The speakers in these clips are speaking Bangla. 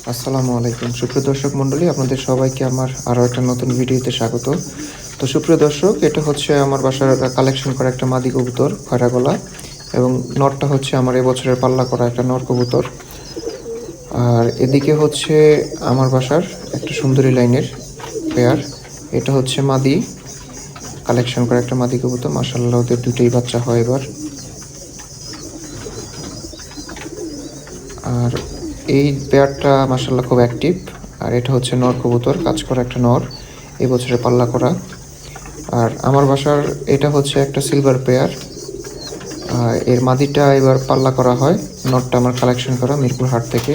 আসসালামু আলাইকুম সুপ্রিয় দর্শক মণ্ডলী, আপনাদের সবাইকে আমার আরও একটা নতুন ভিডিওতে স্বাগত। তো সুপ্রিয় দর্শক, এটা হচ্ছে আমার বাসার কালেকশন করা একটা মাদি কবুতর খয়রা গলা, এবং নরটা হচ্ছে আমার এবছরের পাল্লা করা একটা নর কবুতর। আর এদিকে হচ্ছে আমার বাসার একটা সুন্দরী লাইনের পেয়ার, এটা হচ্ছে মাদি কালেকশন করা একটা মাদি কবুতর। মাশাআল্লাহ, ওদের দুটোই বাচ্চা হয় এবার। আর এই পেয়ারটা মাশাআল্লাহ খুব অ্যাক্টিভ। আর এটা হচ্ছে নর কবুতর, কাজ করা একটা নর, এবছরে পাল্লা করা। আর আমার বাসার এটা হচ্ছে একটা সিলভার পেয়ার, এর মাদিটা এবার পাল্লা করা হয়। নটটা আমার কালেকশন করা মিরপুর হাট থেকে।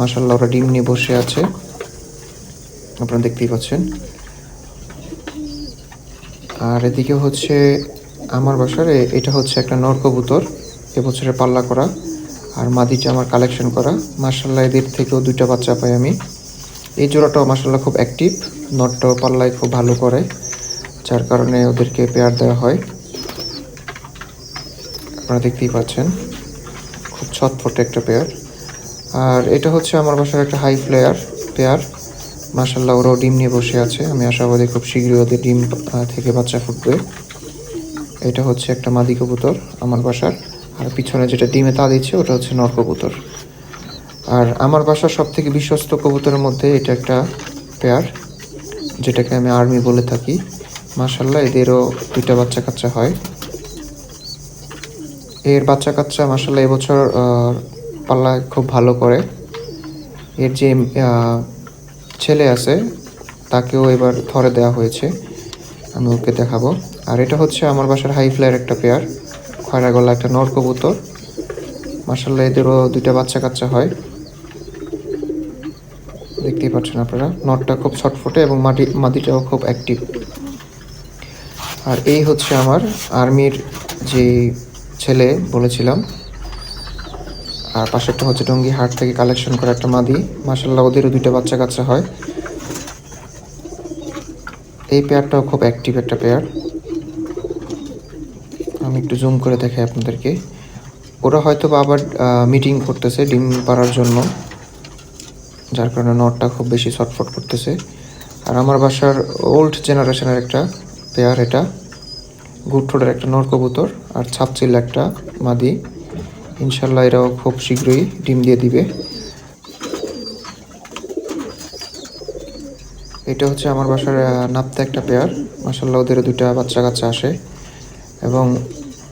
মাশাআল্লাহ, ওরা ডিম নিয়ে বসে আছে, আপনারা দেখতেই পাচ্ছেন। আর এদিকে হচ্ছে আমার বাসার এটা হচ্ছে একটা নর কবুতর, এবছরে পাল্লা করা। আর মাদিটা আমার কালেকশন করা। মাশাআল্লাহ, এদের থেকেও দুইটা বাচ্চা পাই আমি। এই জোড়াটাও মাশাআল্লাহ খুব অ্যাক্টিভ, নটটাও পাল্লায় খুব ভালো করে, যার কারণে ওদেরকে পেয়ার দেওয়া হয়। আপনারা দেখতেই পাচ্ছেন, খুব ছটফটে একটা পেয়ার। আর এটা হচ্ছে আমার বাসার একটা হাই ফ্লায়ার পেয়ার। মাশাআল্লাহ, ওরাও ডিম নিয়ে বসে আছে। আমি আশাবাদী খুব শীঘ্রই ওদের ডিম থেকে বাচ্চা ফুটবে। এটা হচ্ছে একটা মাদি কবুতর আমার বাসার। আর পিছনে যেটা ডিমে তা দিচ্ছে ওটা হচ্ছে নর কবুতর। আর আমার বাসার সব থেকে বিশ্বস্ত কবুতরের মধ্যে এটা একটা পেয়ার, যেটাকে আমি আর্মি বলে থাকি। মাশাআল্লাহ, এদেরও দুইটা বাচ্চা কাচ্চা হয়। এর বাচ্চা কাচ্চা মাশাআল্লাহ এবছর পাল্লা খুব ভালো করে। এর যে ছেলে আছে তাকেও এবার ধরে দেওয়া হয়েছে, আমি ওকে দেখাবো। আর এটা হচ্ছে আমার বাসার হাই ফ্লায়ার একটা পেয়ার, খয়রা গলা একটা নর কবুতর। মাশাআল্লাহ, এদেরও দুইটা বাচ্চা কাচ্চা হয়, দেখতেই পাচ্ছেন আপনারা। নরটা খুব ছটফটে এবং মাদিটাও খুব অ্যাক্টিভ। আর এই হচ্ছে আমার আর্মির যে ছেলে বলেছিলাম। আর পাশেরটা হচ্ছে টঙ্গী হাট থেকে কালেকশন করা একটা মাদি। মাশাআল্লাহ, ওদেরও দুইটা বাচ্চা কাচ্চা হয়। এই পেয়ারটাও খুব অ্যাক্টিভ একটা পেয়ার। আমি একটু জুম করে দেখাই আপনাদেরকে। ওরা হয়তো বা আবার মিটিং করতেছে ডিম পাড়ার জন্য, যার কারণে নটটা খুব বেশি ছটফট করতেছে। আর আমার বাসার ওল্ড জেনারেশনের একটা পেয়ার, এটা গুটঠোঁটের একটা নর কবুতর আর ছাপচিল একটা মাদি। ইনশাল্লাহ, এরাও খুব শীঘ্রই ডিম দিয়ে দিবে। এটা হচ্ছে আমার বাসার নাপ্তা একটা পেয়ার। মাশাআল্লাহ, ওদেরও দুইটা বাচ্চা কাচ্চা আসে এবং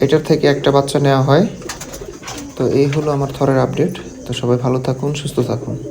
এটার থেকে একটা বাচ্চা নেওয়া হয়। তো এই হলো আমার থরের আপডেট। তো সবাই ভালো থাকুন, সুস্থ থাকুন।